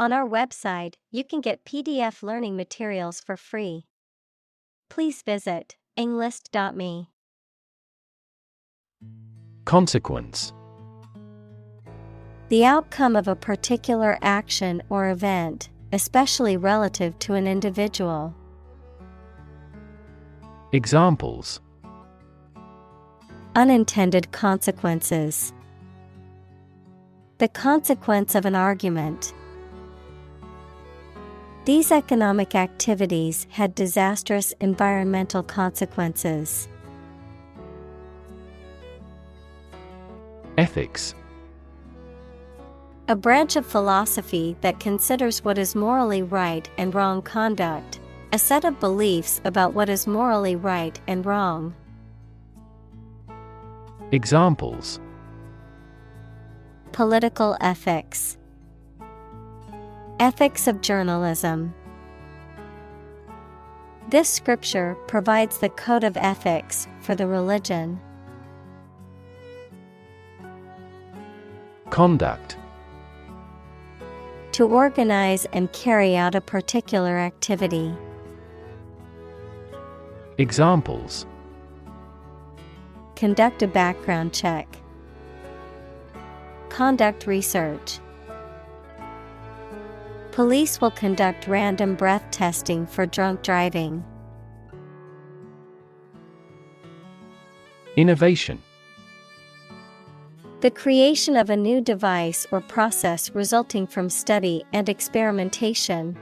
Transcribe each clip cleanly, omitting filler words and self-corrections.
On our website, you can get PDF learning materials for free. Please visit englist.me. Consequence. The outcome of a particular action or event, especially relative to an individual. Examples: Unintended consequences. The consequence of an argument. These economic activities had disastrous environmental consequences. Ethics. A branch of philosophy that considers what is morally right and wrong conduct, a set of beliefs about what is morally right and wrong. Examples: Political ethics. Ethics of journalism. This scripture provides the code of ethics for the religion. Conduct. To organize and carry out a particular activity. Examples: Conduct a background check. Conduct research. Police will conduct random breath testing for drunk driving. Innovation. The creation of a new device or process resulting from study and experimentation.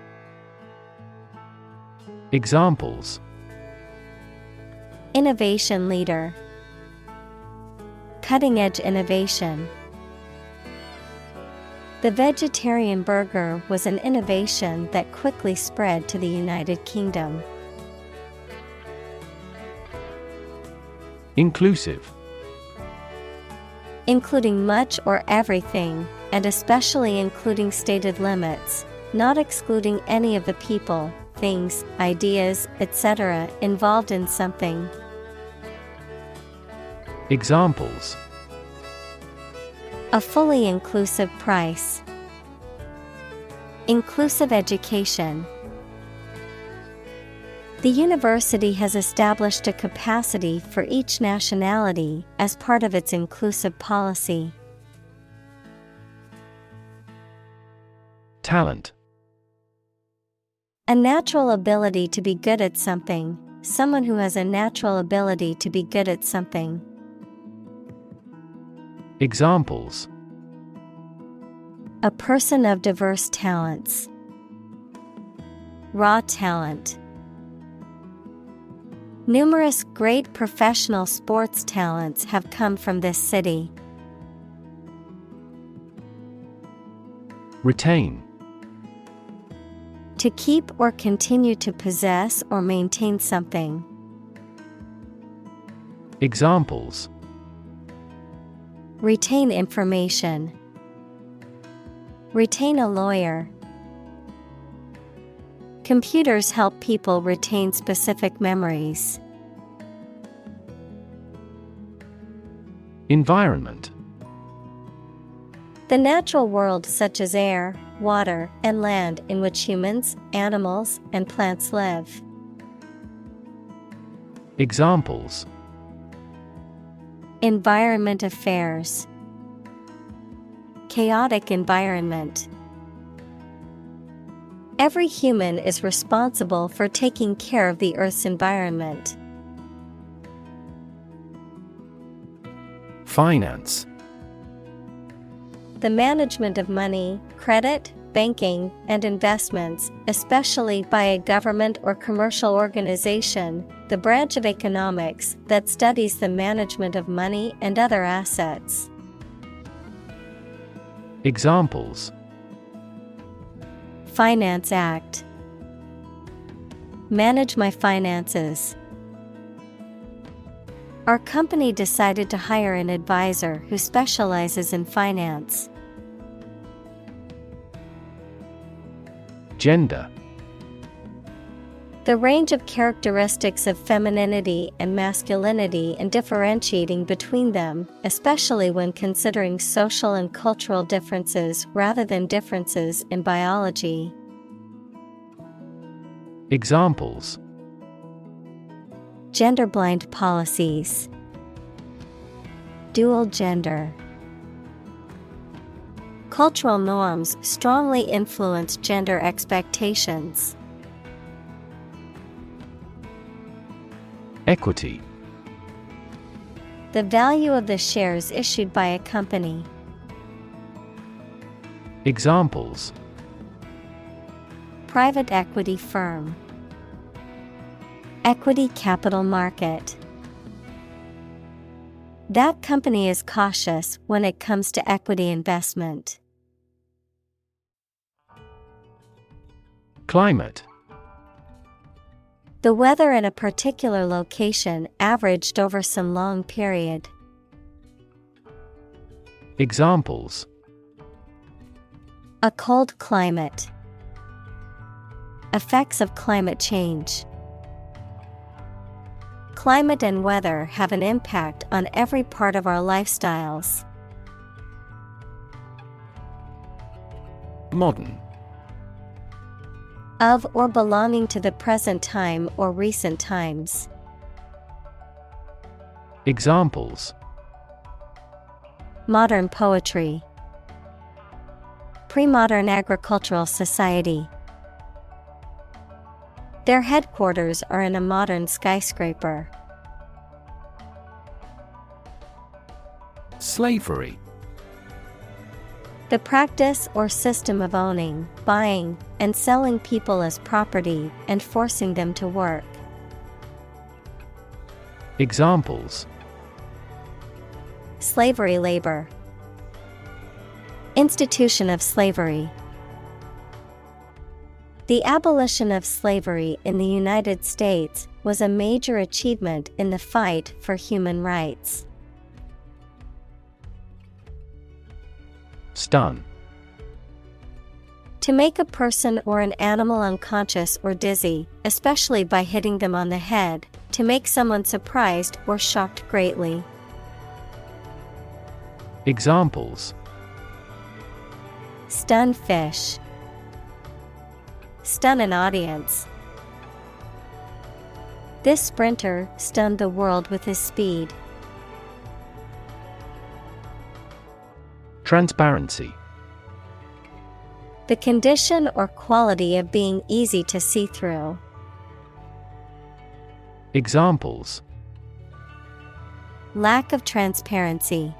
Examples: Innovation leader. Cutting-edge innovation. The vegetarian burger was an innovation that quickly spread to the United Kingdom. Inclusive. Including much or everything, and especially including stated limits, not excluding any of the people, things, ideas, etc. involved in something. Examples: A fully inclusive price. Inclusive education. The university has established a capacity for each nationality as part of its inclusive policy. Talent. A natural ability to be good at something, someone who has a natural ability to be good at something. Examples: A person of diverse talents. Raw talent. Numerous great professional sports talents have come from this city. Retain. To keep or continue to possess or maintain something. Examples: Retain information. Retain a lawyer. Computers help people retain specific memories. Environment. The natural world such as air, water, and land in which humans, animals, and plants live. Examples: Environment affairs. Chaotic environment. Every human is responsible for taking care of the Earth's environment. Finance. The management of money, credit, banking, and investments, especially by a government or commercial organization, the branch of economics that studies the management of money and other assets. Examples: Finance Act. Manage my finances. Our company decided to hire an advisor who specializes in finance. Gender. The range of characteristics of femininity and masculinity and differentiating between them, especially when considering social and cultural differences rather than differences in biology. Examples: Gender-blind policies. Dual gender. Cultural norms strongly influence gender expectations. Equity. The value of the shares issued by a company. Examples: Private equity firm. Equity capital market. That company is cautious when it comes to equity investment. Climate. The weather in a particular location averaged over some long period. Examples: A cold climate. Effects of climate change. Climate and weather have an impact on every part of our lifestyles. Modern. Of or belonging to the present time or recent times. Examples: Modern poetry. Pre-modern agricultural society. Their headquarters are in a modern skyscraper. Slavery. The practice or system of owning, buying, and selling people as property and forcing them to work. Examples: Slavery labor. Institution of slavery. The abolition of slavery in the United States was a major achievement in the fight for human rights. Stun. To make a person or an animal unconscious or dizzy, especially by hitting them on the head, to make someone surprised or shocked greatly. Examples: Stun fish. Stun an audience. This sprinter stunned the world with his speed. Transparency. The condition or quality of being easy to see through. Examples: Lack of transparency.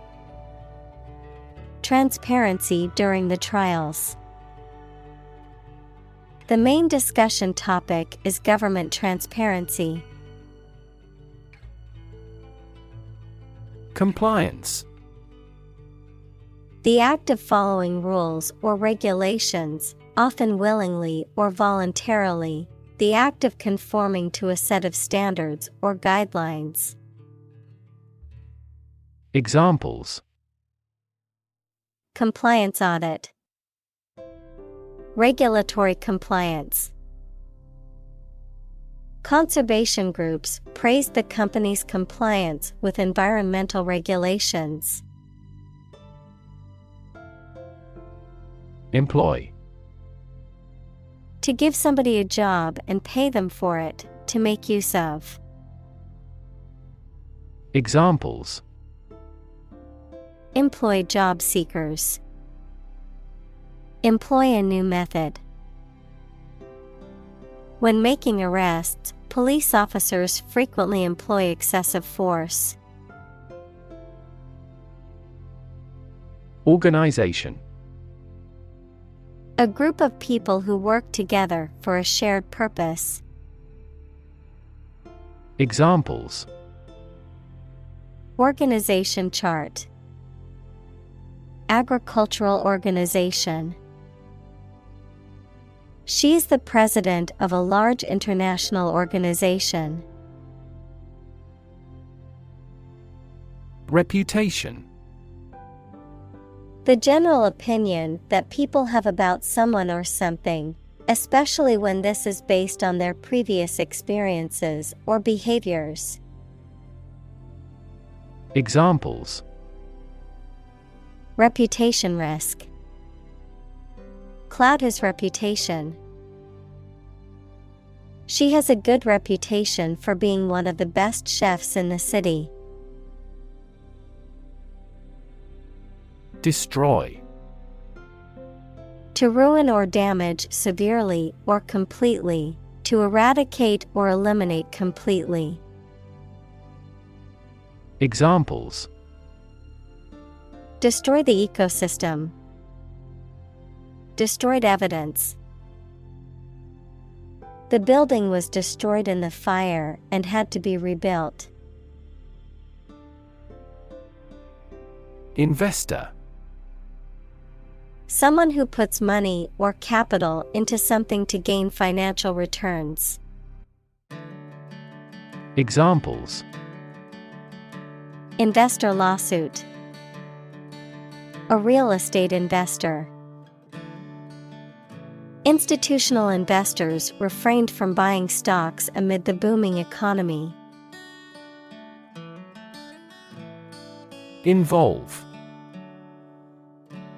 Transparency during the trials. The main discussion topic is government transparency. Compliance. The act of following rules or regulations, often willingly or voluntarily. The act of conforming to a set of standards or guidelines. Examples: Compliance audit. Regulatory compliance. Conservation groups praised the company's compliance with environmental regulations. Employ. To give somebody a job and pay them for it, to make use of. Examples: Employ job seekers. Employ a new method. When making arrests, police officers frequently employ excessive force. Organization. A group of people who work together for a shared purpose. Examples: Organization chart. Agricultural organization. She is the president of a large international organization. Reputation. The general opinion that people have about someone or something, especially when this is based on their previous experiences or behaviors. Examples: Reputation risk. Cloud his reputation. She has a good reputation for being one of the best chefs in the city. Destroy. To ruin or damage severely or completely, to eradicate or eliminate completely. Examples: Destroy the ecosystem. Destroyed evidence. The building was destroyed in the fire and had to be rebuilt. Investor. Someone who puts money or capital into something to gain financial returns. Examples: Investor lawsuit. A real estate investor. Institutional investors refrained from buying stocks amid the booming economy. Involve.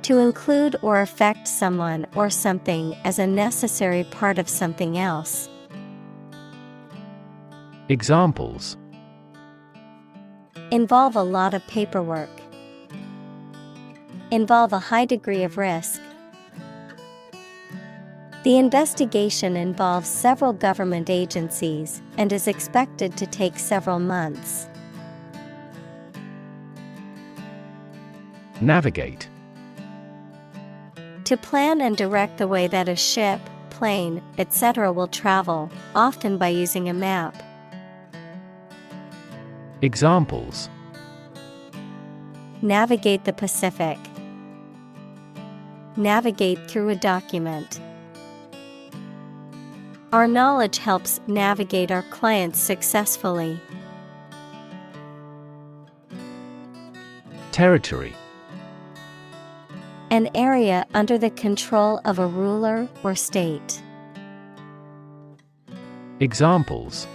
To include or affect someone or something as a necessary part of something else. Examples: Involve a lot of paperwork. Involve a high degree of risk. The investigation involves several government agencies and is expected to take several months. Navigate. To plan and direct the way that a ship, plane, etc. will travel, often by using a map. Examples: Navigate the Pacific. Navigate through a document. Our knowledge helps navigate our clients successfully. Territory. An area under the control of a ruler or state. Examples: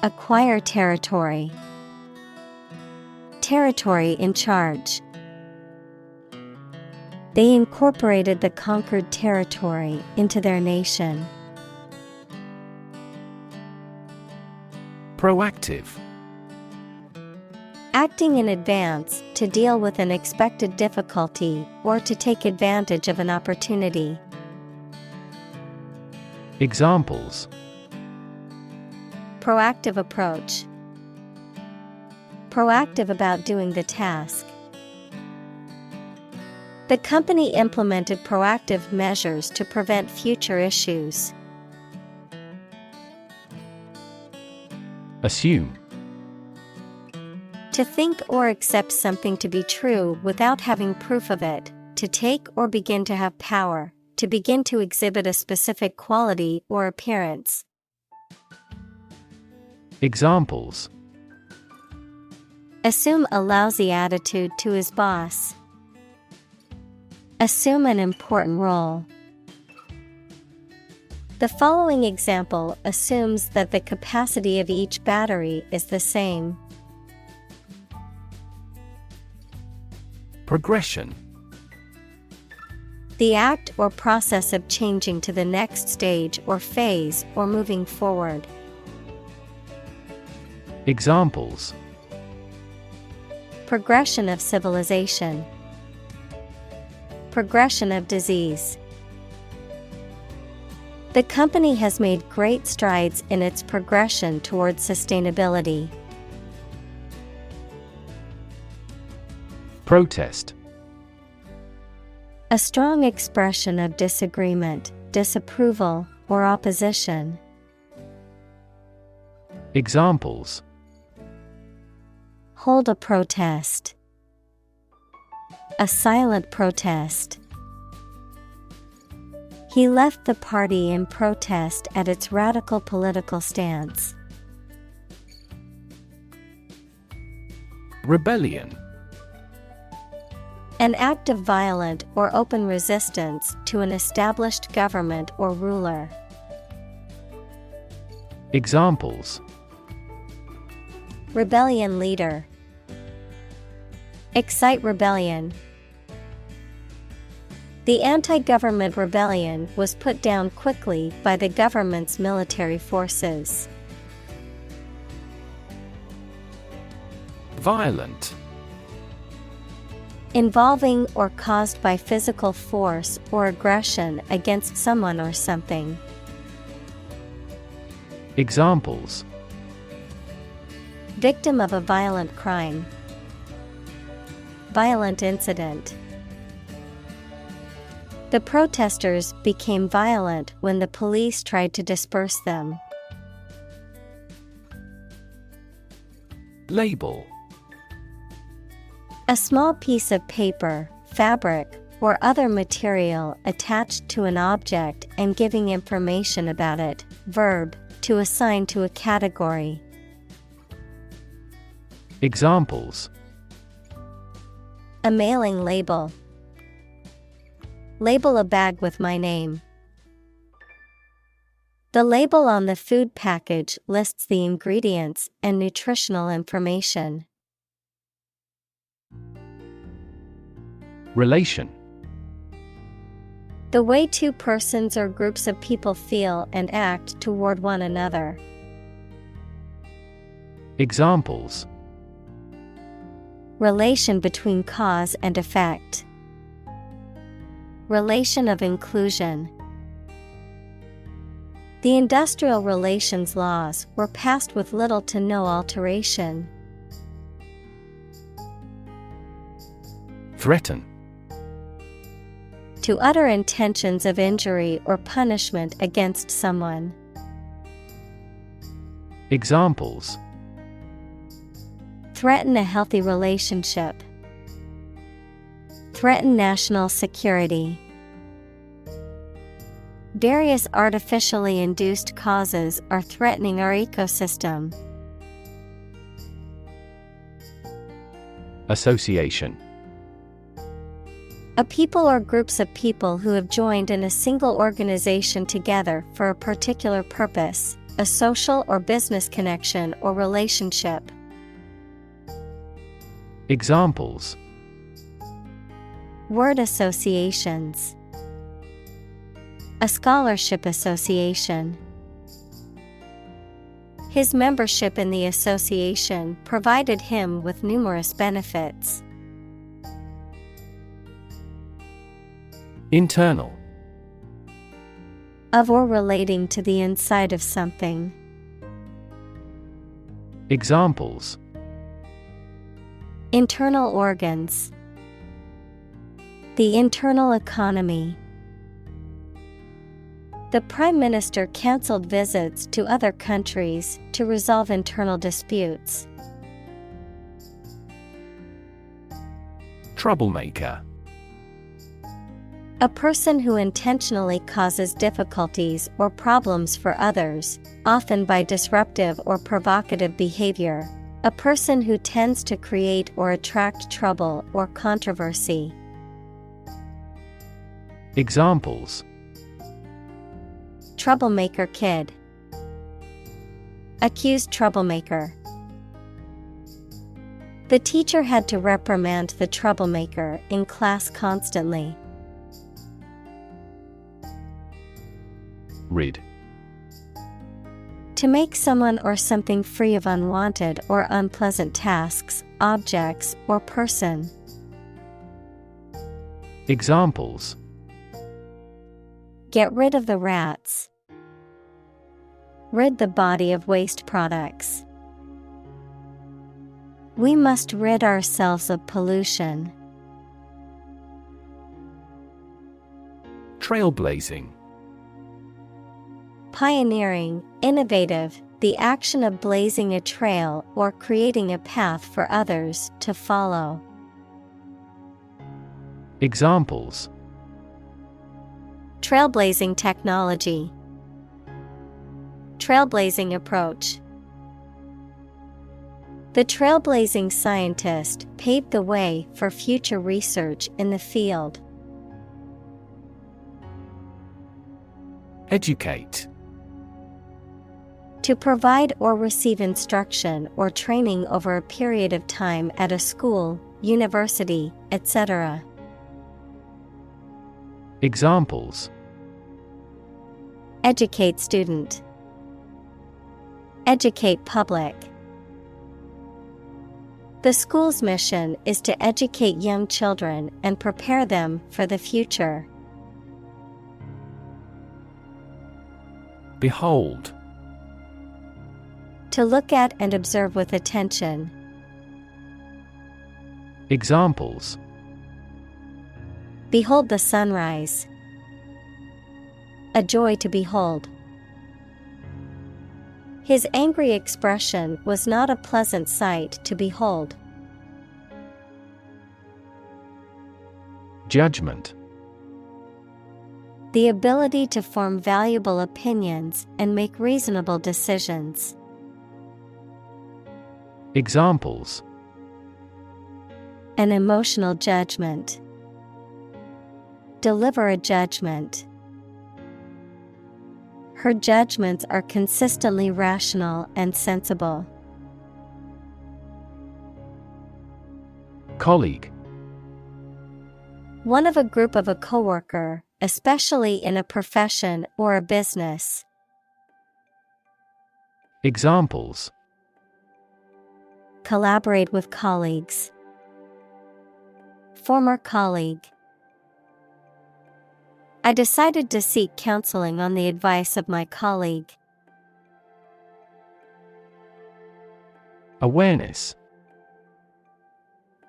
Acquire territory. Territory in charge. They incorporated the conquered territory into their nation. Proactive. Acting in advance to deal with an expected difficulty or to take advantage of an opportunity. Examples: Proactive approach. Proactive about doing the task. The company implemented proactive measures to prevent future issues. Assume. To think or accept something to be true without having proof of it, to take or begin to have power, to begin to exhibit a specific quality or appearance. Examples: Assume a lousy attitude to his boss. Assume an important role. The following example assumes that the capacity of each battery is the same. Progression. The act or process of changing to the next stage or phase or moving forward. Examples: Progression of civilization. Progression of disease. The company has made great strides in its progression towards sustainability. Protest. A strong expression of disagreement, disapproval, or opposition. Examples: Hold a protest. A silent protest. He left the party in protest at its radical political stance. Rebellion. An act of violent or open resistance to an established government or ruler. Examples: Rebellion leader. Excite rebellion. The anti-government rebellion was put down quickly by the government's military forces. Violent. Involving or caused by physical force or aggression against someone or something. Examples: Victim of a violent crime. Violent incident. The protesters became violent when the police tried to disperse them. Label. A small piece of paper, fabric, or other material attached to an object and giving information about it. Verb, to assign to a category. Examples: A mailing label. Label a bag with my name. The label on the food package lists the ingredients and nutritional information. Relation. The way two persons or groups of people feel and act toward one another. Examples: Relation between cause and effect. Relation of inclusion. The industrial relations laws were passed with little to no alteration. Threaten. To utter intentions of injury or punishment against someone. Examples: Threaten a healthy relationship. Threaten national security. Various artificially induced causes are threatening our ecosystem. Association. A people or groups of people who have joined in a single organization together for a particular purpose, a social or business connection or relationship. Examples: Word associations. A scholarship association. His membership in the association provided him with numerous benefits. Internal. Of or relating to the inside of something. Examples: Internal organs. The internal economy. The Prime Minister cancelled visits to other countries to resolve internal disputes. Troublemaker. A person who intentionally causes difficulties or problems for others, often by disruptive or provocative behavior. A person who tends to create or attract trouble or controversy. Examples: Troublemaker kid. Accused troublemaker. The teacher had to reprimand the troublemaker in class constantly. Rid. To make someone or something free of unwanted or unpleasant tasks, objects, or person. Examples: Get rid of the rats. Rid the body of waste products. We must rid ourselves of pollution. Trailblazing. Pioneering, innovative, the action of blazing a trail or creating a path for others to follow. Examples: Trailblazing technology. Trailblazing approach. The trailblazing scientist paved the way for future research in the field. Educate. To provide or receive instruction or training over a period of time at a school, university, etc. Examples: Educate student. Educate public. The school's mission is to educate young children and prepare them for the future. Behold. To look at and observe with attention. Examples: Behold the sunrise. A joy to behold. His angry expression was not a pleasant sight to behold. Judgment. The ability to form valuable opinions and make reasonable decisions. Examples: An emotional judgment. Deliver a judgment. Her judgments are consistently rational and sensible. Colleague. One of a group of a coworker, especially in a profession or a business. Examples: Collaborate with colleagues. Former colleague. I decided to seek counseling on the advice of my colleague. Awareness.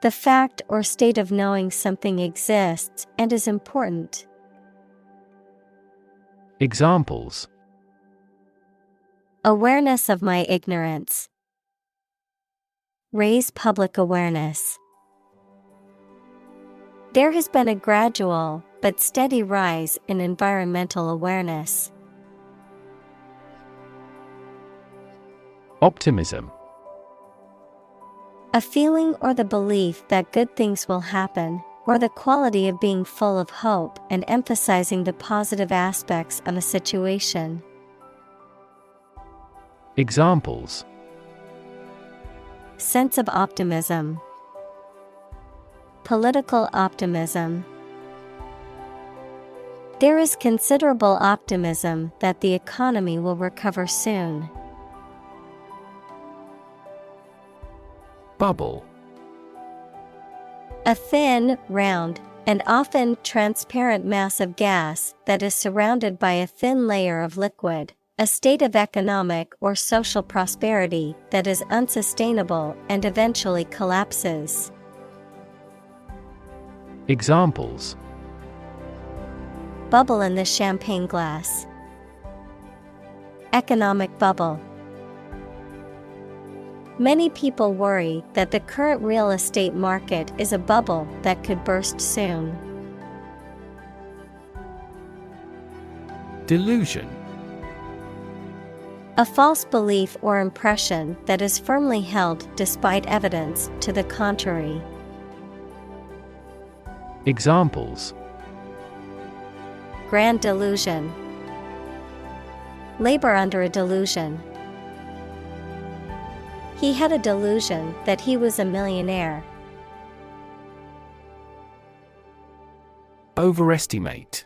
The fact or state of knowing something exists and is important. Examples: Awareness of my ignorance. Raise public awareness. There has been a gradual but steady rise in environmental awareness. Optimism. A feeling or the belief that good things will happen, or the quality of being full of hope and emphasizing the positive aspects of a situation. Examples: Sense of optimism. Political optimism. There is considerable optimism that the economy will recover soon. Bubble. A thin, round, and often transparent mass of gas that is surrounded by a thin layer of liquid, a state of economic or social prosperity that is unsustainable and eventually collapses. Examples: Bubble in the champagne glass. Economic bubble. Many people worry that the current real estate market is a bubble that could burst soon. Delusion. A false belief or impression that is firmly held despite evidence to the contrary. Examples: Grand delusion. Labor under a delusion. He had a delusion that he was a millionaire. Overestimate.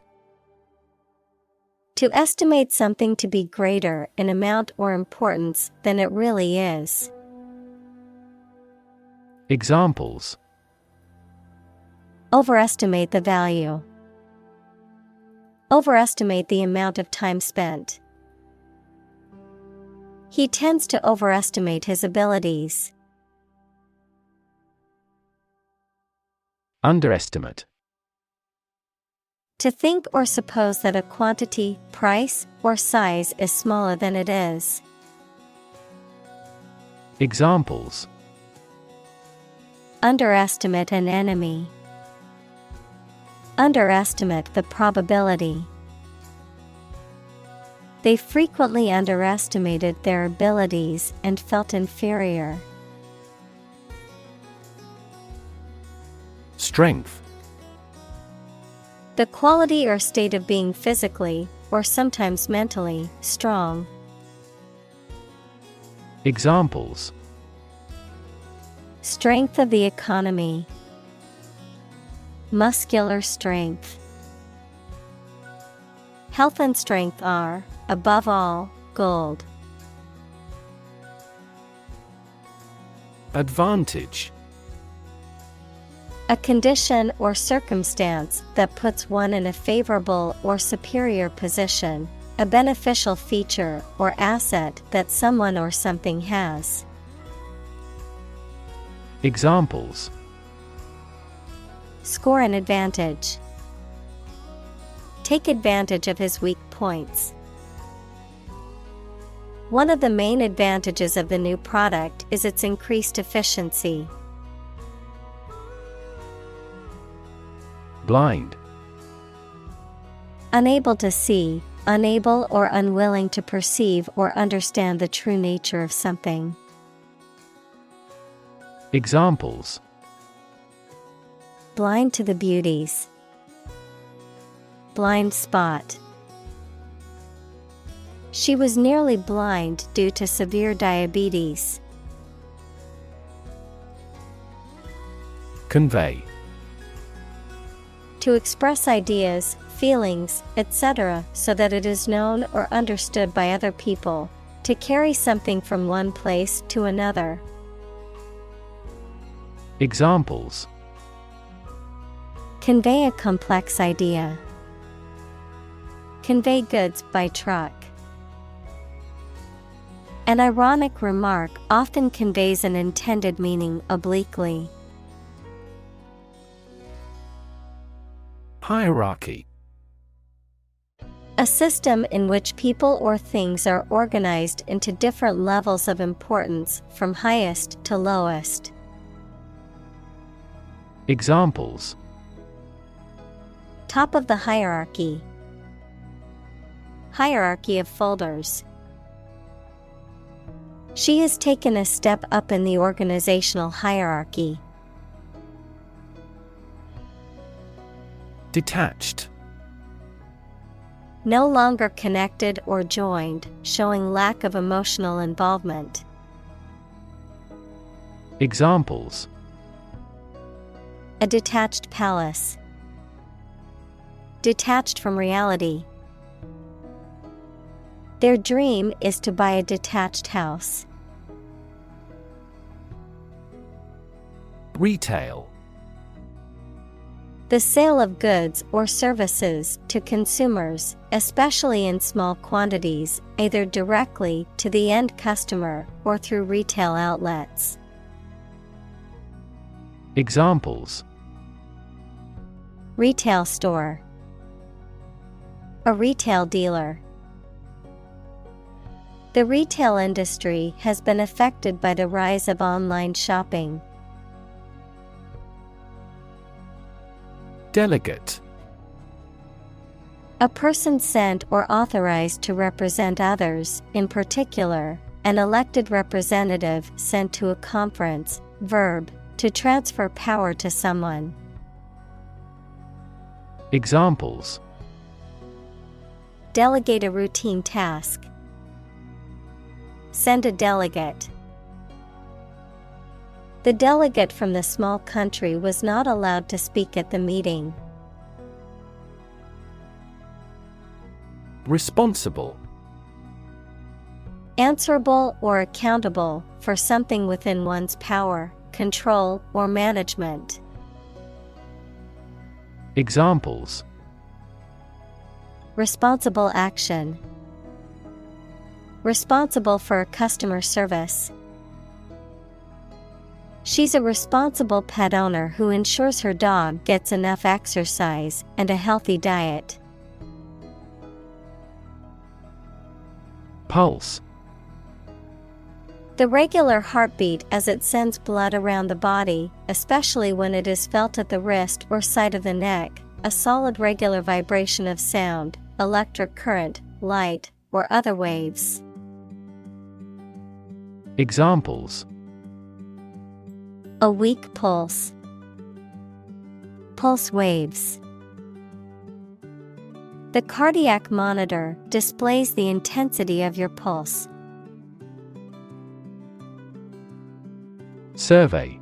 To estimate something to be greater in amount or importance than it really is. Examples: Overestimate the value. Overestimate the amount of time spent. He tends to overestimate his abilities. Underestimate. To think or suppose that a quantity, price, or size is smaller than it is. Examples: Underestimate an enemy. Underestimate the probability. They frequently underestimated their abilities and felt inferior. Strength. The quality or state of being physically, or sometimes mentally, strong. Examples: Strength of the economy. Muscular strength. Health and strength are, above all, gold. Advantage. A condition or circumstance that puts one in a favorable or superior position, a beneficial feature or asset that someone or something has. Examples: Score an advantage. Take advantage of his weak points. One of the main advantages of the new product is its increased efficiency. Blind. Unable to see, unable or unwilling to perceive or understand the true nature of something. Examples: Blind to the beauties. Blind spot. She was nearly blind due to severe diabetes. Convey. To express ideas, feelings, etc., so that it is known or understood by other people. To carry something from one place to another. Examples: Convey a complex idea. Convey goods by truck. An ironic remark often conveys an intended meaning obliquely. Hierarchy. A system in which people or things are organized into different levels of importance, from highest to lowest. Examples: Top of the hierarchy. Hierarchy of folders. She has taken a step up in the organizational hierarchy. Detached. No longer connected or joined, showing lack of emotional involvement. Examples: A detached palace. Detached from reality. Their dream is to buy a detached house. Retail. The sale of goods or services to consumers, especially in small quantities, either directly to the end customer or through retail outlets. Examples: Retail store. A retail dealer. The retail industry has been affected by the rise of online shopping. Delegate. A person sent or authorized to represent others, in particular, an elected representative sent to a conference. Verb, to transfer power to someone. Examples: Delegate a routine task. Send a delegate. The delegate from the small country was not allowed to speak at the meeting. Responsible. Answerable or accountable for something within one's power, control, or management. Examples: Responsible action. Responsible for customer service. She's a responsible pet owner who ensures her dog gets enough exercise and a healthy diet. Pulse. The regular heartbeat as it sends blood around the body, especially when it is felt at the wrist or side of the neck, a solid regular vibration of sound, electric current, light, or other waves. Examples: A weak pulse. Pulse waves. The cardiac monitor displays the intensity of your pulse. Survey.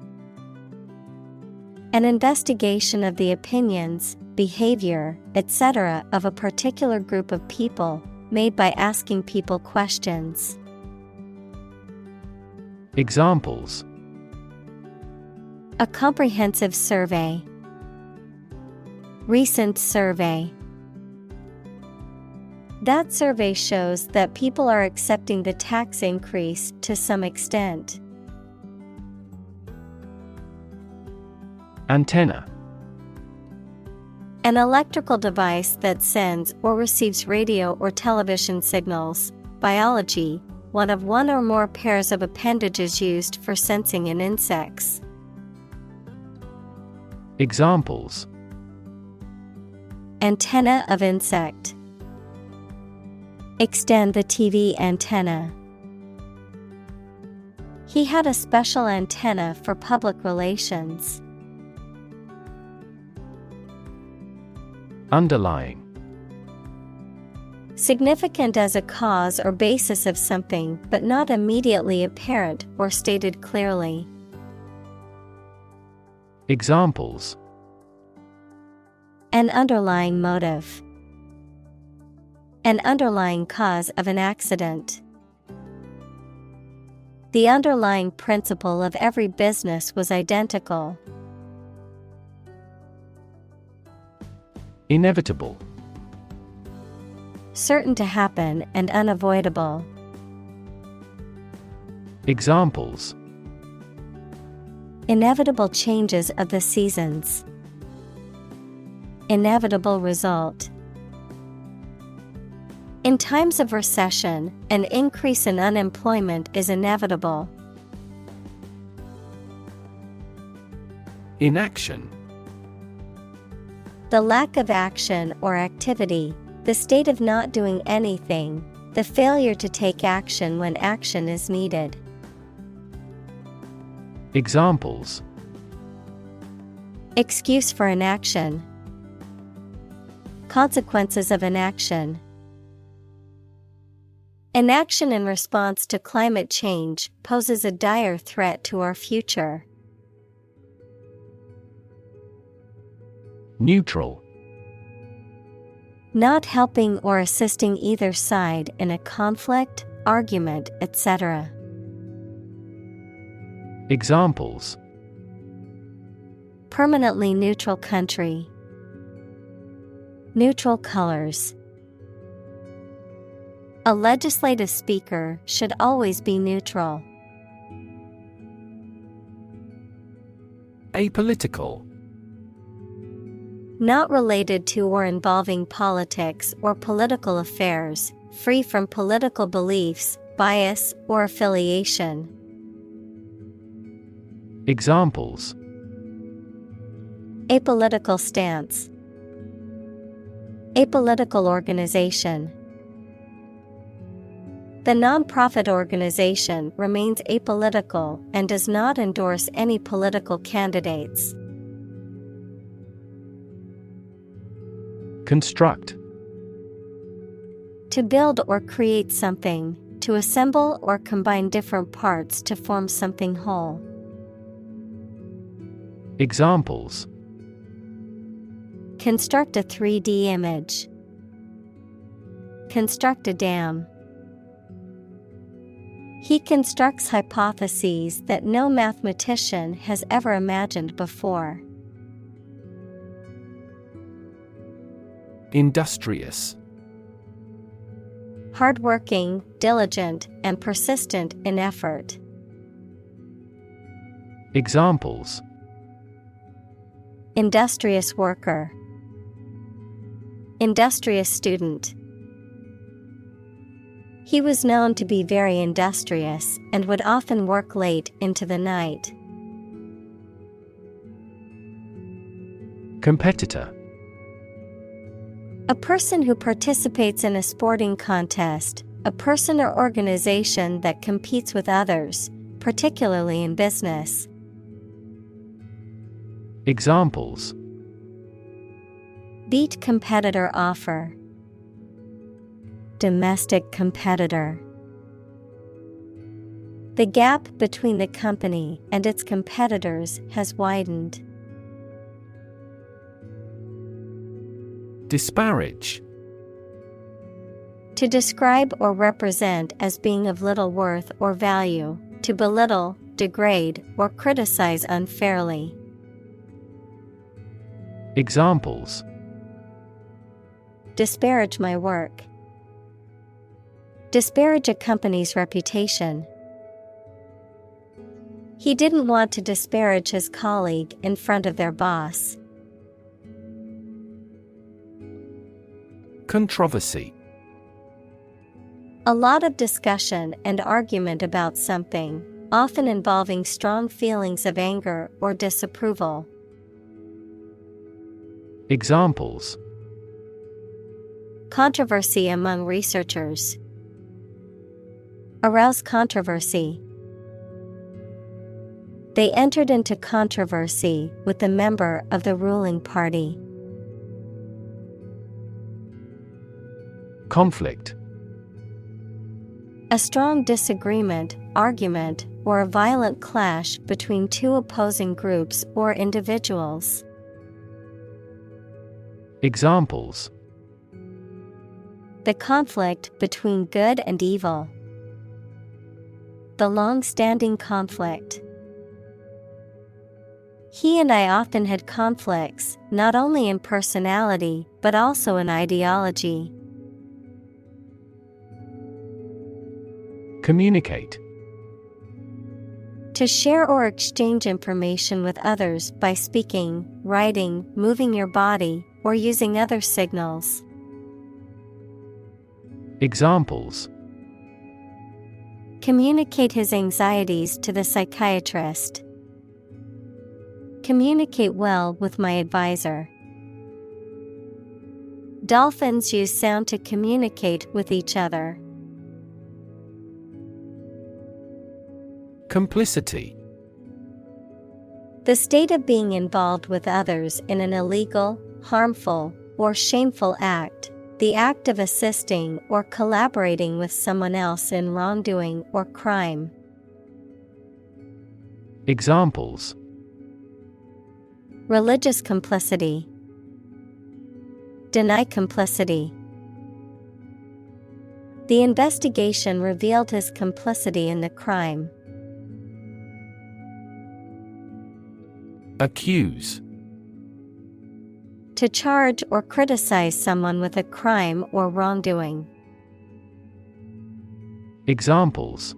An investigation of the opinions, behavior, etc. of a particular group of people, made by asking people questions. Examples. A comprehensive survey. Recent survey. That survey shows that people are accepting the tax increase to some extent. Antenna. An electrical device that sends or receives radio or television signals. Biology, one of one or more pairs of appendages used for sensing in insects. Examples. Antenna of insect. Extend the TV antenna. He had a special antenna for public relations. Underlying. Significant as a cause or basis of something, but not immediately apparent or stated clearly. Examples. An underlying motive. An underlying cause of an accident. The underlying principle of every business was identical. Inevitable. Certain to happen and unavoidable. Examples. Inevitable changes of the seasons. Inevitable result. In times of recession, an increase in unemployment is inevitable. Inaction. The lack of action or activity, the state of not doing anything, the failure to take action when action is needed. Examples. Excuse for inaction. Consequences of inaction. Inaction in response to climate change poses a dire threat to our future. Neutral. Not helping or assisting either side in a conflict, argument, etc. Examples. Permanently neutral country. Neutral colors. A legislative speaker should always be neutral. Apolitical. Not related to or involving politics or political affairs, free from political beliefs, bias, or affiliation. Examples. Apolitical stance. Apolitical organization. The nonprofit organization remains apolitical and does not endorse any political candidates. Construct. To build or create something, to assemble or combine different parts to form something whole. Examples. Construct a 3D image. Construct a dam. He constructs hypotheses that no mathematician has ever imagined before. Industrious. Hardworking, diligent, and persistent in effort. Examples. Industrious worker. Industrious student. He was known to be very industrious and would often work late into the night. Competitor. A person who participates in a sporting contest, a person or organization that competes with others, particularly in business. Examples. Beat competitor offer. Domestic competitor. The gap between the company and its competitors has widened. Disparage. To describe or represent as being of little worth or value, to belittle, degrade, or criticize unfairly. Examples. Disparage my work. Disparage a company's reputation. He didn't want to disparage his colleague in front of their boss. Controversy. A lot of discussion and argument about something, often involving strong feelings of anger or disapproval. Examples. Controversy among researchers. Arouse controversy. They entered into controversy with a member of the ruling party. Conflict. A strong disagreement, argument, or a violent clash between two opposing groups or individuals. Examples. The conflict between good and evil. The long-standing conflict. He and I often had conflicts, not only in personality, but also in ideology. Communicate. To share or exchange information with others by speaking, writing, moving your body, or using other signals. Examples. Communicate his anxieties to the psychiatrist. Communicate well with my advisor. Dolphins use sound to communicate with each other. Complicity. The state of being involved with others in an illegal, harmful, or shameful act. The act of assisting or collaborating with someone else in wrongdoing or crime. Examples. Religious complicity. Deny complicity. The investigation revealed his complicity in the crime. Accuse. To charge or criticize someone with a crime or wrongdoing. Examples.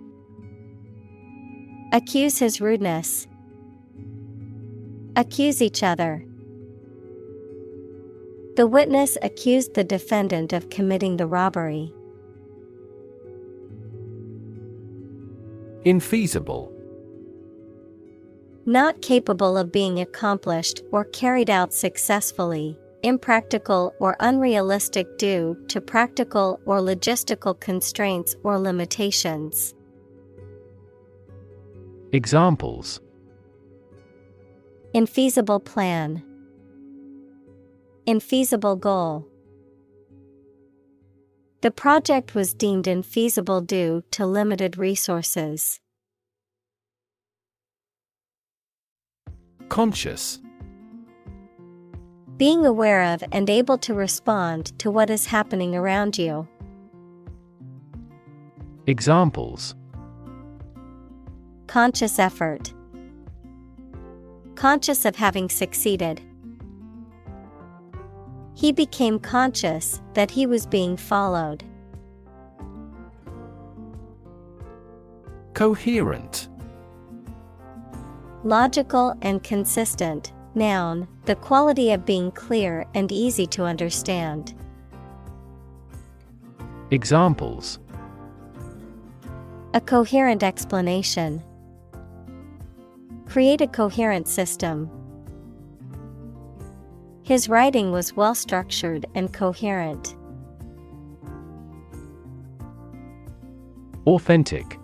Accuse his rudeness. Accuse each other. The witness accused the defendant of committing the robbery. Infeasible. Not capable of being accomplished or carried out successfully, impractical or unrealistic due to practical or logistical constraints or limitations. Examples. Infeasible plan. Infeasible goal. The project was deemed infeasible due to limited resources. Conscious. Being aware of and able to respond to what is happening around you. Examples. Conscious effort. Conscious of having succeeded. He became conscious that he was being followed. Coherent. Logical and consistent. Noun, the quality of being clear and easy to understand. Examples. A coherent explanation. Create a coherent system. His writing was well structured and coherent. Authentic.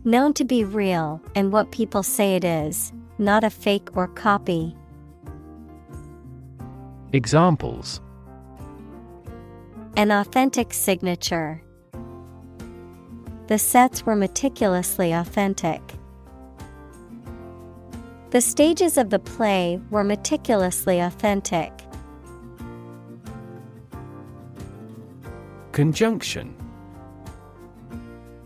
Known to be real and what people say it is, not a fake or copy. Examples: an authentic signature. The sets were meticulously authentic. The stages of the play were meticulously authentic. Conjunction: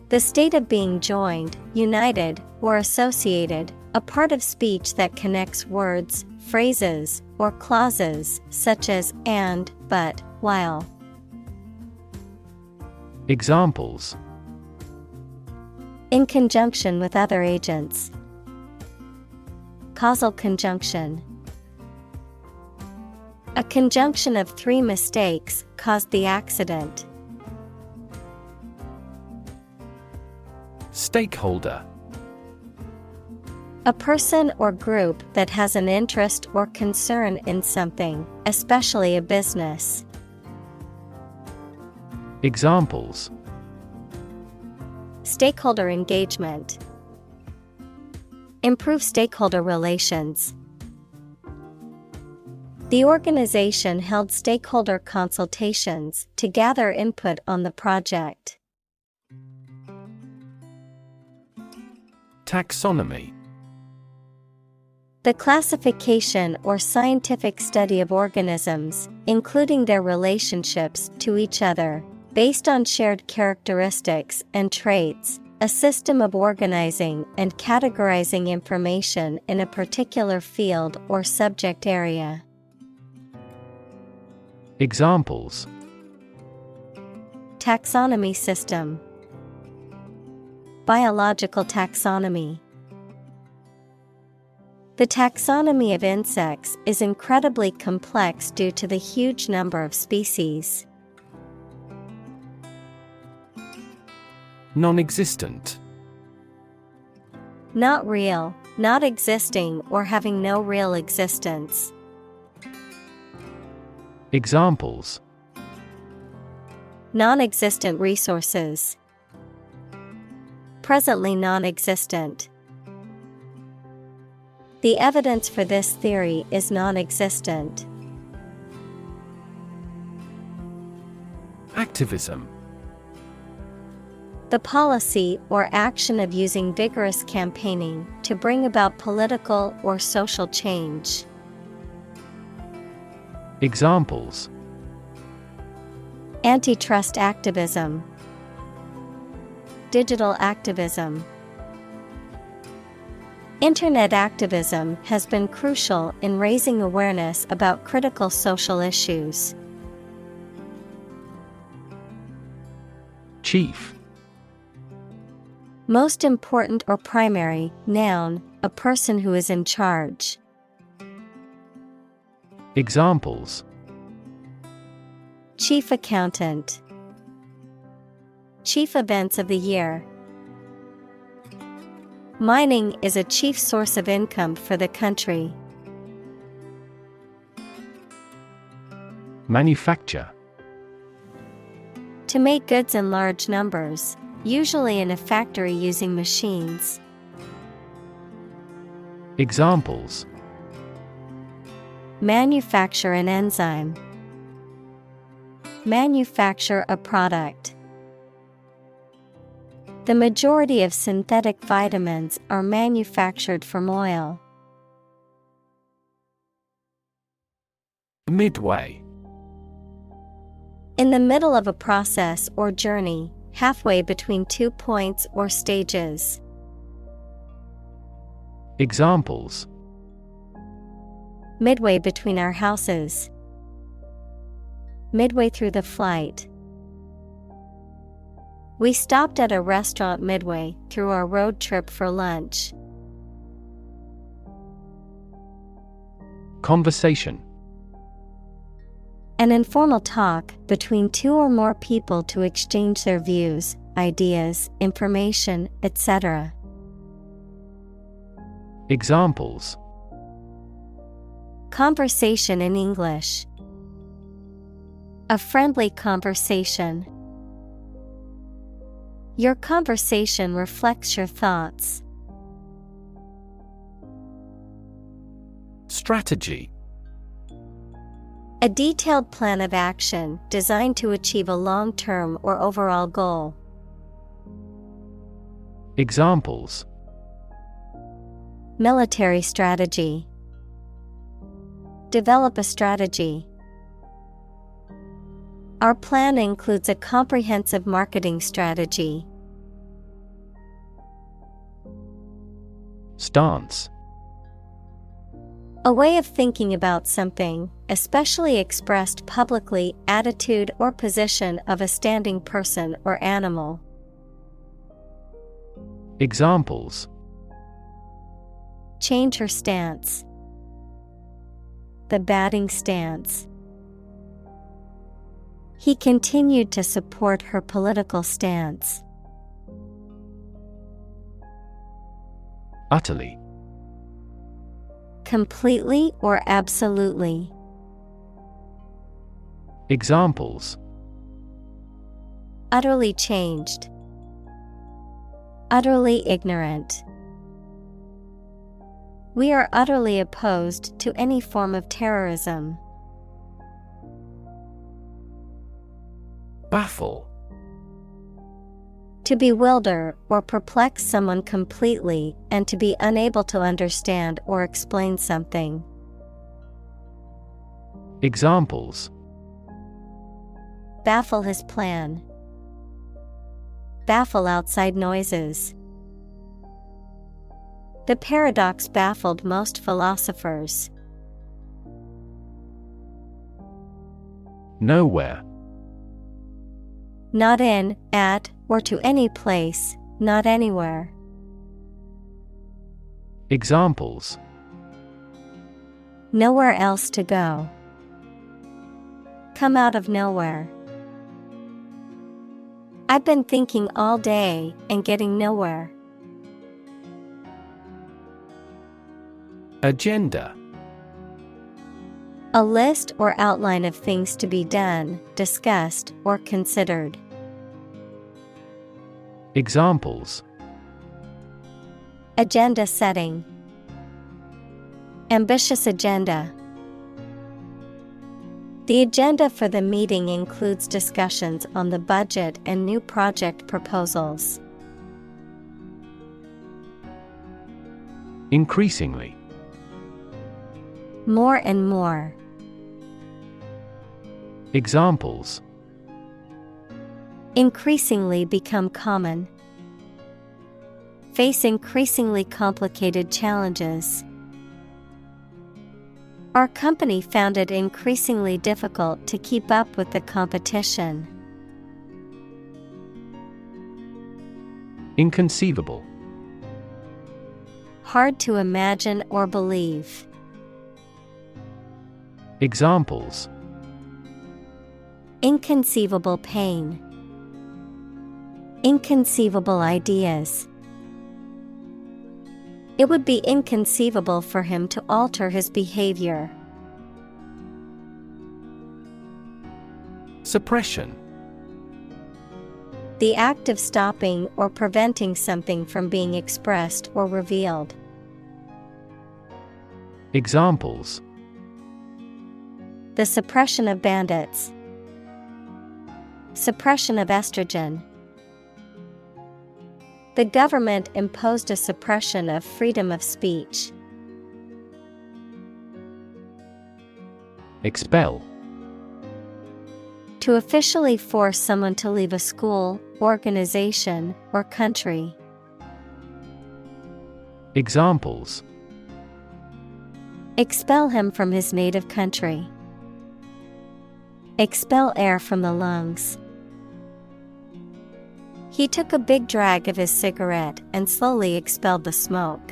the state of being joined, united, or associated, a part of speech that connects words, phrases, or clauses, such as and, but, while. Examples: in conjunction with other agents. Causal conjunction. A conjunction of 3 mistakes caused the accident. Stakeholder: a person or group that has an interest or concern in something, especially a business. Examples: stakeholder engagement. Improve stakeholder relations. The organization held stakeholder consultations to gather input on the project. Taxonomy: the classification or scientific study of organisms, including their relationships to each other, based on shared characteristics and traits, a system of organizing and categorizing information in a particular field or subject area. Examples: taxonomy system. Biological taxonomy. The taxonomy of insects is incredibly complex due to the huge number of species. Non-existent: not real, not existing or having no real existence. Examples: non-existent resources. Presently non-existent. The evidence for this theory is non-existent. Activism: the policy or action of using vigorous campaigning to bring about political or social change. Examples: antitrust activism. Digital activism. Internet activism has been crucial in raising awareness about critical social issues. Chief: most important or primary, noun, a person who is in charge. Examples: chief accountant. Chief events of the year. Mining is a chief source of income for the country. Manufacture: to make goods in large numbers, usually in a factory using machines. Examples: manufacture an enzyme. Manufacture a product. The majority of synthetic vitamins are manufactured from oil. Midway: in the middle of a process or journey, halfway between 2 points or stages. Examples: midway between our houses. Midway through the flight. We stopped at a restaurant midway through our road trip for lunch. Conversation: an informal talk between 2 or more people to exchange their views, ideas, information, etc. Examples: conversation in English. A friendly conversation. Your conversation reflects your thoughts. Strategy: A detailed plan of action designed to achieve a long-term or overall goal. Examples: Military strategy. Develop a strategy. Our plan includes a comprehensive marketing strategy. Stance: A way of thinking about something, especially expressed publicly, attitude or position of a standing person or animal. Examples: Change her stance. The batting stance. He continued to support her political stance. Utterly: Completely or absolutely. Examples: Utterly changed. Utterly ignorant. We are utterly opposed to any form of terrorism. Baffle: To bewilder or perplex someone completely and to be unable to understand or explain something. Examples: Baffle his plan. Baffle outside noises. The paradox baffled most philosophers. Nowhere: Not in, at, or to any place, not anywhere. Examples: Nowhere else to go. Come out of nowhere. I've been thinking all day and getting nowhere. Agenda: A list or outline of things to be done, discussed, or considered. Examples: Agenda setting. Ambitious agenda. The agenda for the meeting includes discussions on the budget and new project proposals. Increasingly: More and more. Examples: Increasingly become common. Face increasingly complicated challenges. Our company found it increasingly difficult to keep up with the competition. Inconceivable: Hard to imagine or believe. Examples: Inconceivable pain. Inconceivable ideas. It would be inconceivable for him to alter his behavior. Suppression: The act of stopping or preventing something from being expressed or revealed. Examples: The suppression of bandits. Suppression of estrogen. The government imposed a suppression of freedom of speech. Expel: To officially force someone to leave a school, organization, or country. Examples: Expel him from his native country. Expel air from the lungs. He took a big drag of his cigarette and slowly expelled the smoke.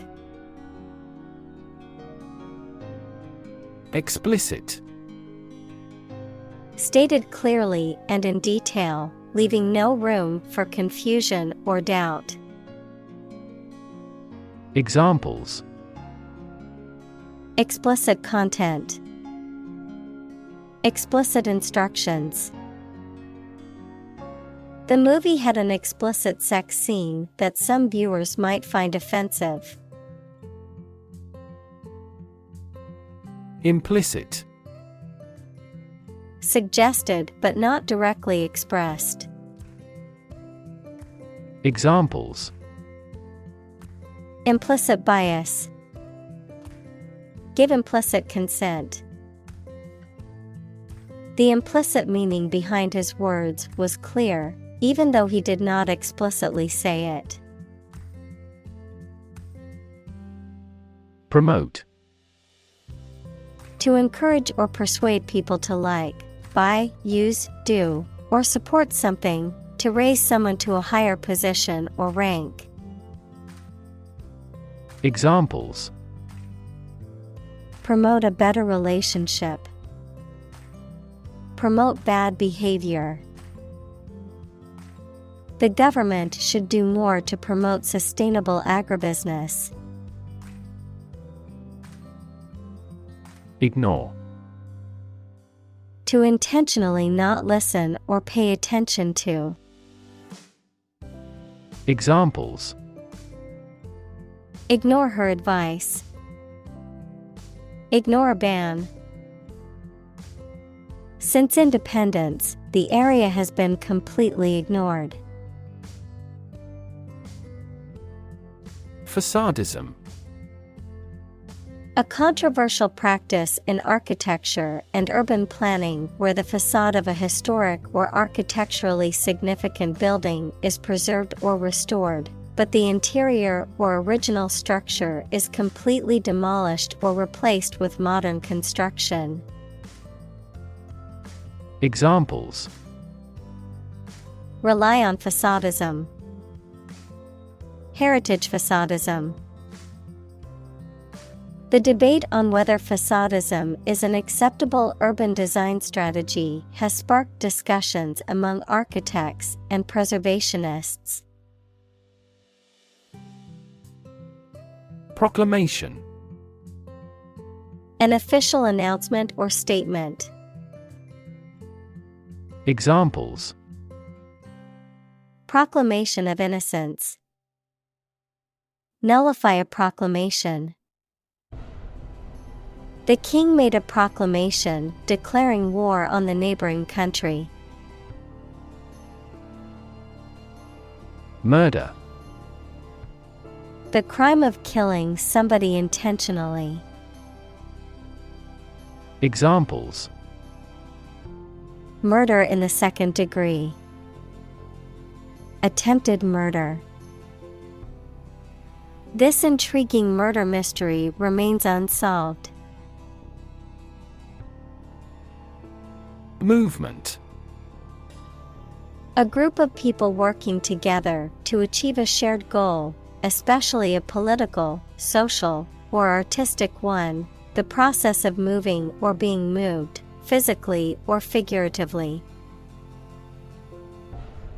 Explicit: Stated clearly and in detail, leaving no room for confusion or doubt. Examples: Explicit content. Explicit instructions. The movie had an explicit sex scene that some viewers might find offensive. Implicit: Suggested but not directly expressed. Examples: Implicit bias. Give implicit consent. The implicit meaning behind his words was clear, even though he did not explicitly say it. Promote. To encourage or persuade people to like, buy, use, do, or support something, to raise someone to a higher position or rank. Examples: Promote a better relationship. Promote bad behavior. The government should do more to promote sustainable agribusiness. Ignore. To intentionally not listen or pay attention to. Examples: Ignore her advice. Ignore a ban. Since independence, the area has been completely ignored. Facadism. A controversial practice in architecture and urban planning where the facade of a historic or architecturally significant building is preserved or restored, but the interior or original structure is completely demolished or replaced with modern construction. Examples: Rely on facadism. Heritage facadism. The debate on whether facadism is an acceptable urban design strategy has sparked discussions among architects and preservationists. Proclamation. An official announcement or statement. Examples: Proclamation of innocence. Nullify a proclamation. The king made a proclamation declaring war on the neighboring country. Murder. The crime of killing somebody intentionally. Examples: Murder in the second degree. Attempted murder. This intriguing murder mystery remains unsolved. Movement. A group of people working together to achieve a shared goal, especially a political, social, or artistic one, the process of moving or being moved, physically or figuratively.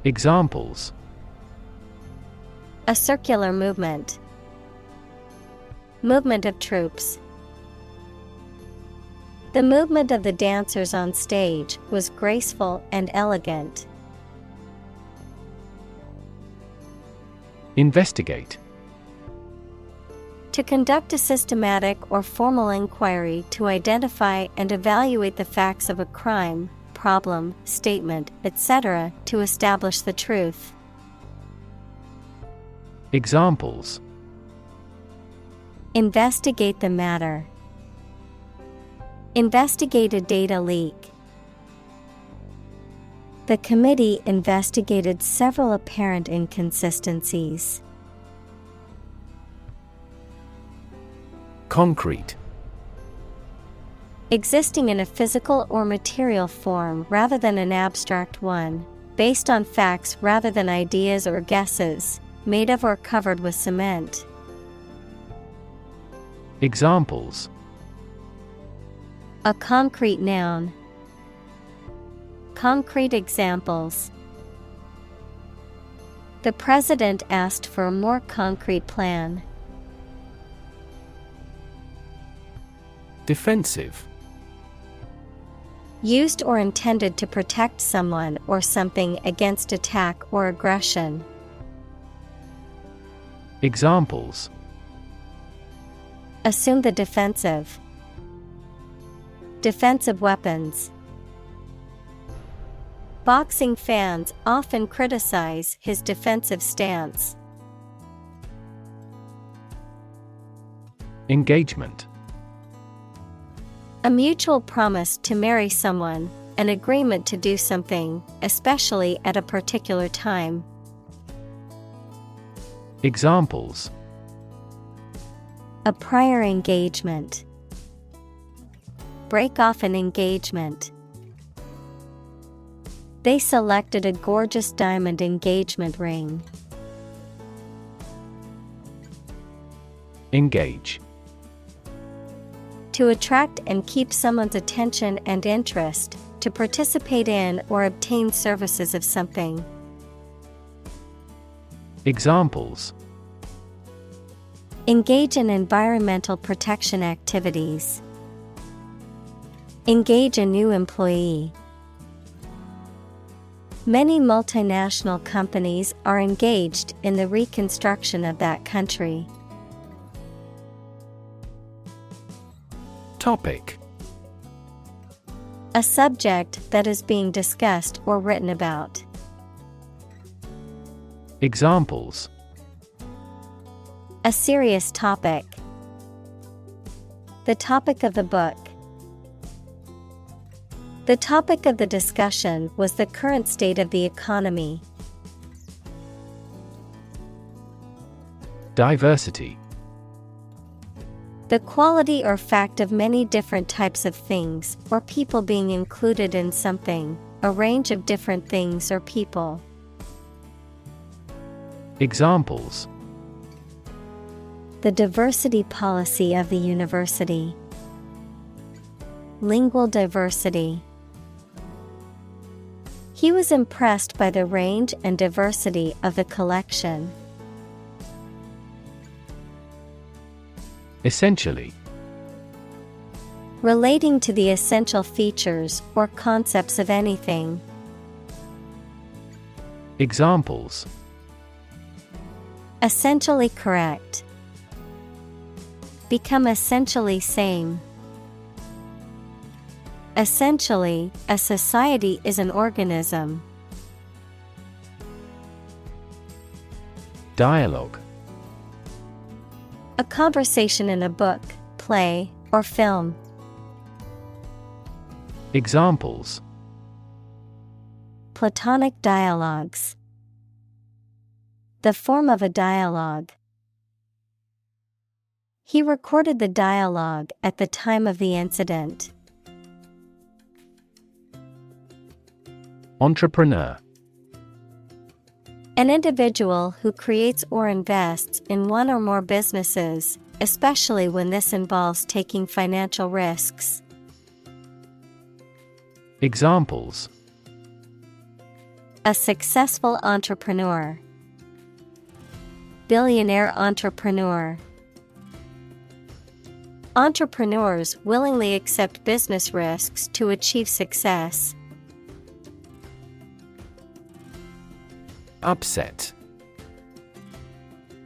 Examples: A circular movement. Movement of troops. The movement of the dancers on stage was graceful and elegant. Investigate. To conduct a systematic or formal inquiry to identify and evaluate the facts of a crime, problem, statement, etc., to establish the truth. Examples: Investigate the matter. Investigate a data leak. The committee investigated several apparent inconsistencies. Concrete. Existing in a physical or material form rather than an abstract one, based on facts rather than ideas or guesses, made of or covered with cement. Examples: A concrete noun. Concrete examples. The president asked for a more concrete plan. Defensive. Used or intended to protect someone or something against attack or aggression. Examples: Assume the defensive. Defensive weapons. Boxing fans often criticize his defensive stance. Engagement. A mutual promise to marry someone, an agreement to do something, especially at a particular time. Examples: a prior engagement, break off an engagement. They selected a gorgeous diamond engagement ring. Engage. To attract and keep someone's attention and interest, to participate in or obtain services of something. Examples: engage in environmental protection activities. Engage a new employee. Many multinational companies are engaged in the reconstruction of that country. Topic: a subject that is being discussed or written about. Examples: a serious topic. The topic of the book. The topic of the discussion was the current state of the economy. Diversity. The quality or fact of many different types of things or people being included in something, a range of different things or people. Examples: the diversity policy of the university. Lingual diversity. He was impressed by the range and diversity of the collection. Essentially. Relating to the essential features or concepts of anything. Examples: essentially correct. Become essentially same. Essentially, a society is an organism. Dialogue. A conversation in a book, play, or film. Examples: Platonic dialogues. The form of a dialogue. He recorded the dialogue at the time of the incident. Entrepreneur. An individual who creates or invests in one or more businesses, especially when this involves taking financial risks. Examples: a successful entrepreneur. Billionaire entrepreneur. Entrepreneurs willingly accept business risks to achieve success. Upset.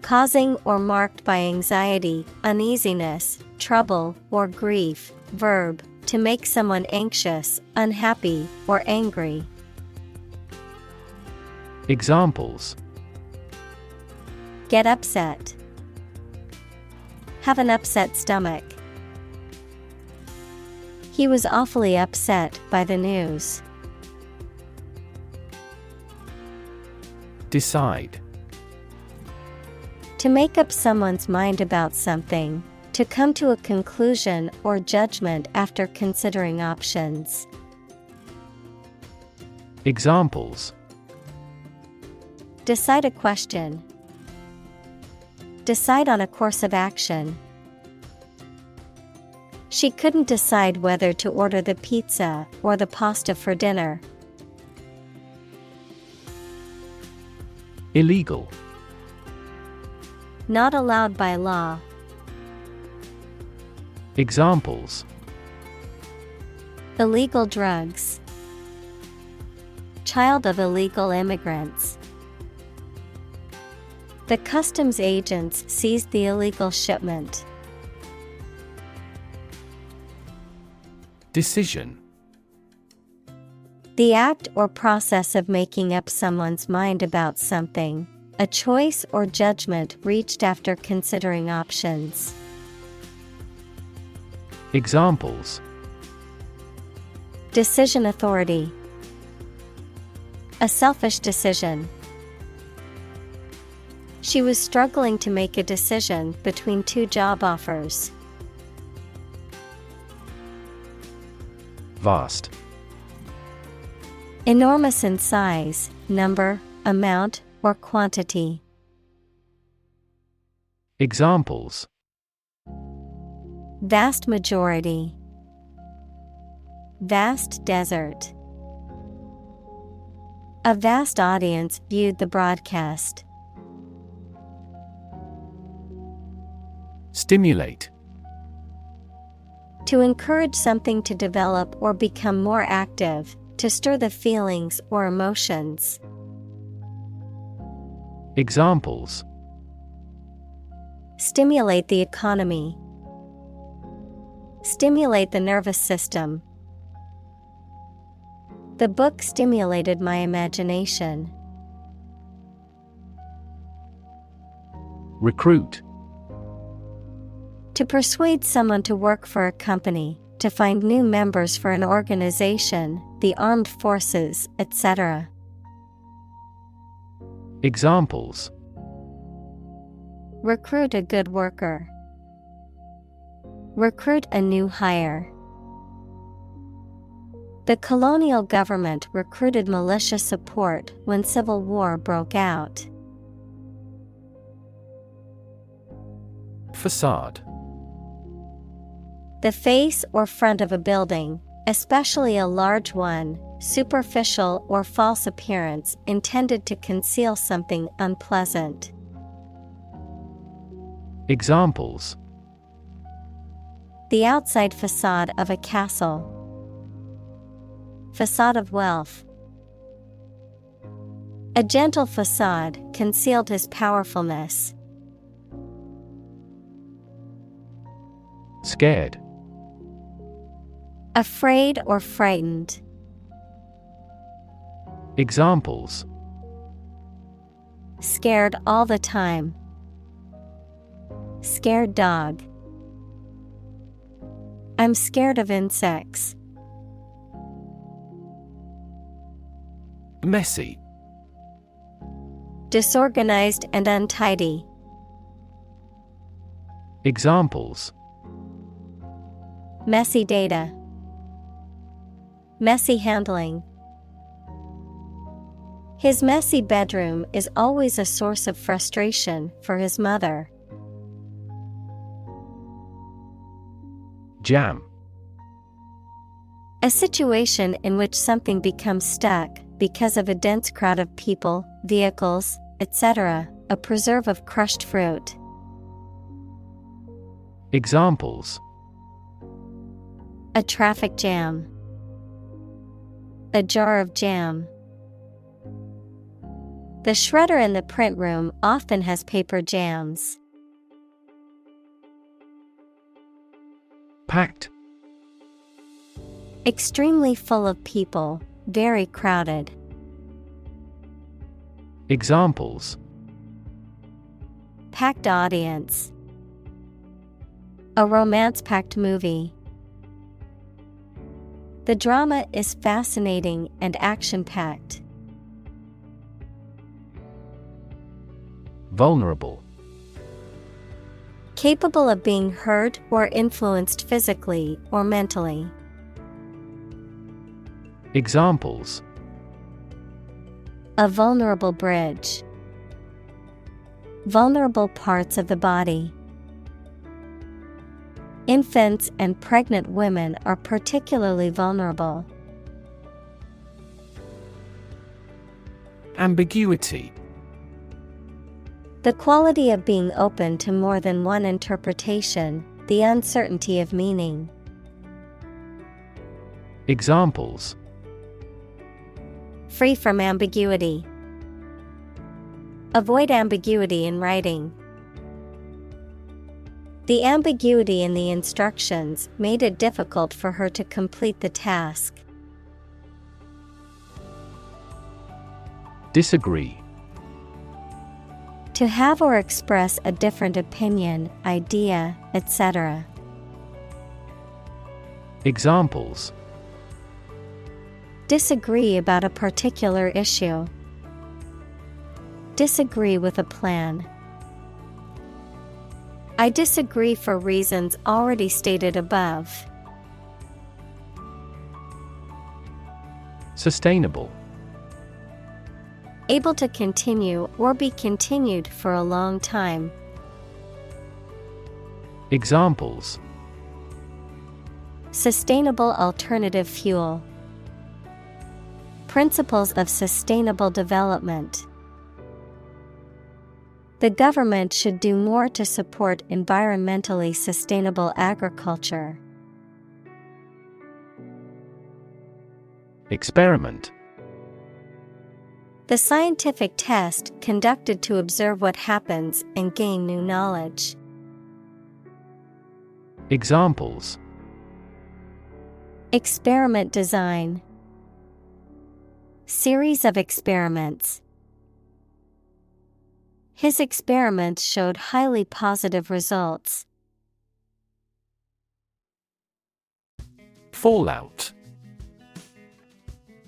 Causing or marked by anxiety, uneasiness, trouble, or grief. Verb, to make someone anxious, unhappy, or angry. Examples: get upset. Have an upset stomach. He was awfully upset by the news. Decide. To make up someone's mind about something, to come to a conclusion or judgment after considering options. Examples: decide a question. Decide on a course of action. She couldn't decide whether to order the pizza or the pasta for dinner. Illegal. Not allowed by law. Examples: illegal drugs. Child of illegal immigrants. The customs agents seized the illegal shipment. Decision. The act or process of making up someone's mind about something, a choice or judgment reached after considering options. Examples: decision authority, a selfish decision. She was struggling to make a decision between two job offers. Vast. Enormous in size, number, amount, or quantity. Examples: vast majority, vast desert. A vast audience viewed the broadcast. Stimulate. To encourage something to develop or become more active, to stir the feelings or emotions. Examples: stimulate the economy, stimulate the nervous system. The book stimulated my imagination. Recruit. To persuade someone to work for a company, to find new members for an organization, the armed forces, etc. Examples: recruit a good worker, recruit a new hire. The colonial government recruited militia support when civil war broke out. Facade. The face or front of a building, especially a large one, superficial or false appearance intended to conceal something unpleasant. Examples: the outside facade of a castle, facade of wealth. A gentle facade concealed his powerfulness. Scared. Afraid or frightened. Examples: scared all the time, scared dog. I'm scared of insects. Messy. Disorganized and untidy. Examples: messy data, messy handling. His messy bedroom is always a source of frustration for his mother. Jam. A situation in which something becomes stuck because of a dense crowd of people, vehicles, etc., a preserve of crushed fruit. Examples: a traffic jam, a jar of jam. The shredder in the print room often has paper jams. Packed. Extremely full of people, very crowded. Examples: packed audience, a romance-packed movie. The drama is fascinating and action-packed. Vulnerable. Capable of being hurt or influenced physically or mentally. Examples: a vulnerable bridge, vulnerable parts of the body. Infants and pregnant women are particularly vulnerable. Ambiguity. The quality of being open to more than one interpretation, the uncertainty of meaning. Examples: free from ambiguity. Avoid ambiguity in writing. The ambiguity in the instructions made it difficult for her to complete the task. Disagree. To have or express a different opinion, idea, etc. Examples: disagree about a particular issue. Disagree with a plan. I disagree for reasons already stated above. Sustainable. Able to continue or be continued for a long time. Examples: sustainable alternative fuel. Principles of sustainable development. The government should do more to support environmentally sustainable agriculture. Experiment. The scientific test conducted to observe what happens and gain new knowledge. Examples: experiment design. Series of experiments. His experiments showed highly positive results. Fallout.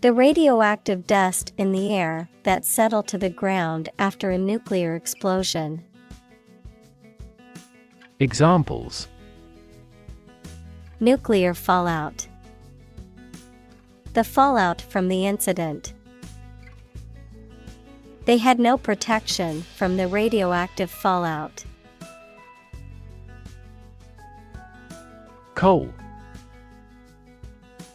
The radioactive dust in the air that settled to the ground after a nuclear explosion. Examples: nuclear fallout. The fallout from the incident. They had no protection from the radioactive fallout. Coal.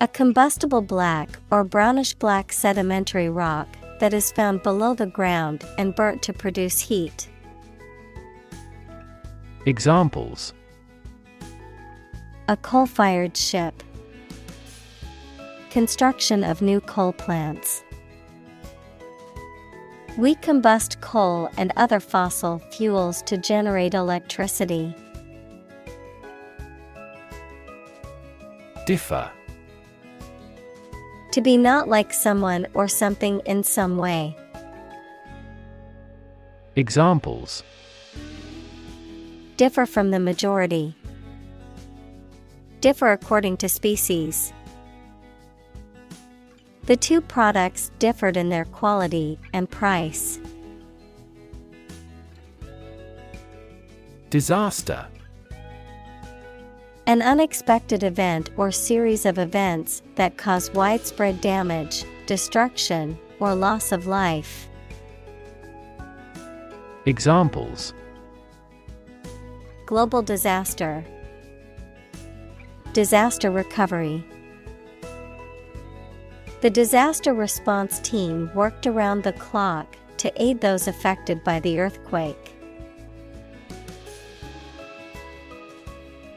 A combustible black or brownish-black sedimentary rock that is found below the ground and burnt to produce heat. Examples: a coal-fired ship. Construction of new coal plants. We combust coal and other fossil fuels to generate electricity. Differ. To be not like someone or something in some way. Examples: differ from the majority. Differ according to species. The two products differed in their quality and price. Disaster. An unexpected event or series of events that cause widespread damage, destruction, or loss of life. Examples: global disaster. Disaster recovery. The disaster response team worked around the clock to aid those affected by the earthquake.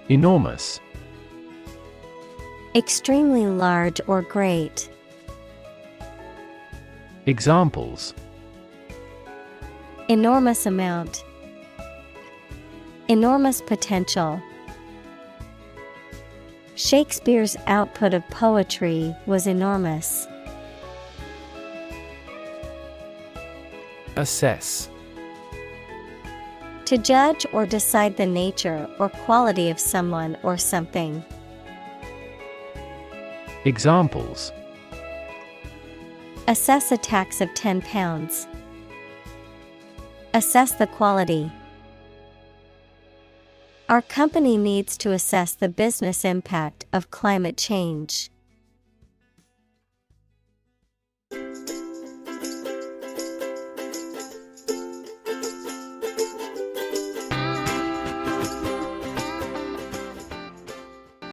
Enormous. Extremely large or great. Examples: enormous amount. Enormous potential. Shakespeare's output of poetry was enormous. Assess. To judge or decide the nature or quality of someone or something. Examples: assess a tax of £10. Assess the quality. Our company needs to assess the business impact of climate change.